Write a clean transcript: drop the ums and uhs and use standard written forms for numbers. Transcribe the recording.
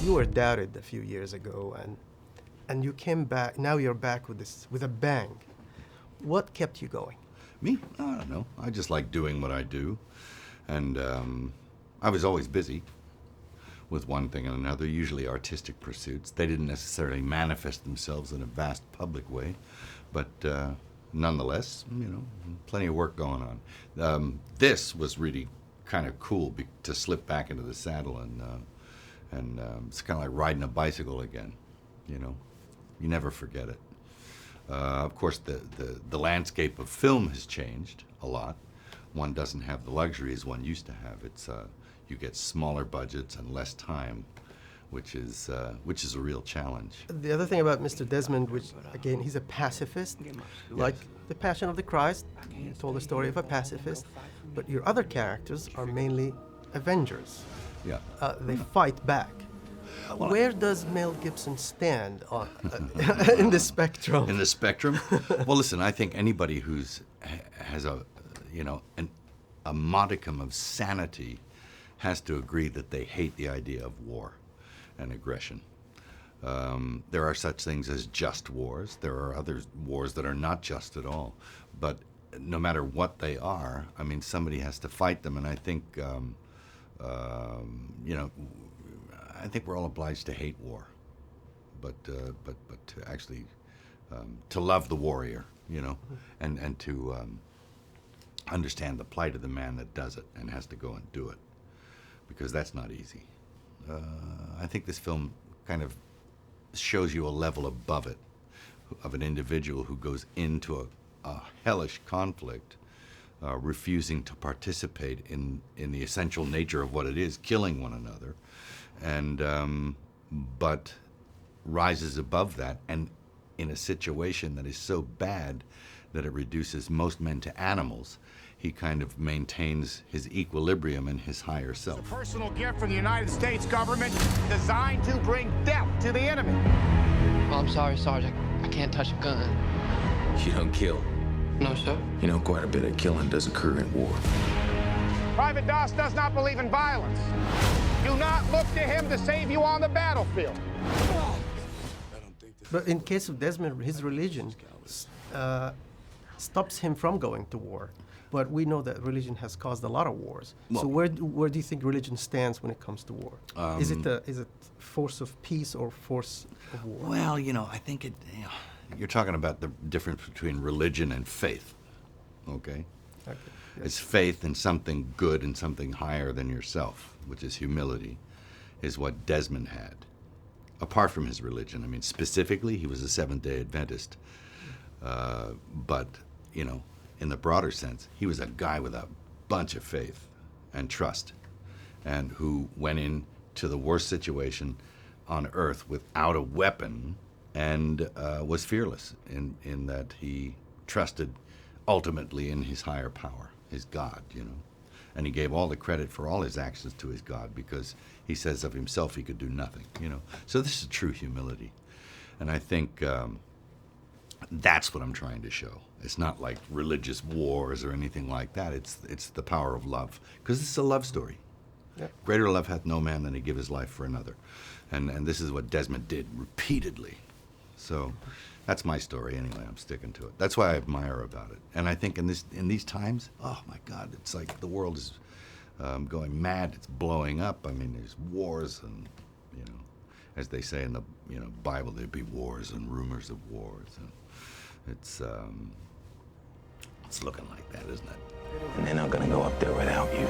You were doubted a few years ago, and you came back. Now you're back with a bang. What kept you going? Me? I don't know. I just like doing what I do. And I was always busy with one thing and another, usually artistic pursuits. They didn't necessarily manifest themselves in a vast public way, but nonetheless, plenty of work going on. This was really kind of cool to slip back into the saddle, and it's kind of like riding a bicycle again. You never forget it. Of course, the landscape of film has changed a lot. One doesn't have the luxuries one used to have. It's you get smaller budgets and less time, which is a real challenge. The other thing about Mr. Desmond, which again, he's a pacifist, like the Passion of the Christ. He told the story of a pacifist, but your other characters are mainly Avengers. Yeah. They fight back. Where does Mel Gibson stand on in the spectrum? In the spectrum? Well, listen, I think anybody has a modicum of sanity has to agree that they hate the idea of war and aggression. There are such things as just wars. There are other wars that are not just at all. But no matter what they are, I mean, somebody has to fight them, and I think, I think we're all obliged to hate war, but to actually to love the warrior, and to understand the plight of the man that does it and has to go and do it, because that's not easy. I think this film kind of shows you a level above it, of an individual who goes into a hellish conflict, refusing to participate in the essential nature of what it is, killing one another, and but rises above that, and in a situation that is so bad that it reduces most men to animals, he kind of maintains his equilibrium and his higher self. It's a personal gift from the United States government designed to bring death to the enemy. Well, I'm sorry, Sergeant. I can't touch a gun. You don't kill. No, sir. Quite a bit of killing does occur in war. Private Doss does not believe in violence. Do not look to him to save you on the battlefield. But in case of Desmond, his religion stops him from going to war. But we know that religion has caused a lot of wars. Well, so where do you think religion stands when it comes to war? Is it force of peace or force of war? Well, I think you're talking about the difference between religion and faith, okay? Okay. Yes. It's faith in something good and something higher than yourself, which is humility, is what Desmond had. Apart from his religion, I mean, specifically, he was a Seventh-day Adventist. But, in the broader sense, he was a guy with a bunch of faith and trust, and who went into the worst situation on earth without a weapon, and was fearless in that he trusted ultimately in his higher power, his God, And he gave all the credit for all his actions to his God, because he says of himself he could do nothing, So this is true humility. And I think that's what I'm trying to show. It's not like religious wars or anything like that. It's the power of love, because it's a love story. Yeah. Greater love hath no man than to give his life for another. And this is what Desmond did repeatedly. So that's my story anyway. I'm sticking to it. That's why I admire about it. And I think in these times, oh my God, it's like the world is going mad. It's blowing up. I mean, there's wars, and as they say in the Bible, there'd be wars and rumors of wars, and it's looking like that, isn't it? And they're not gonna go up there without you.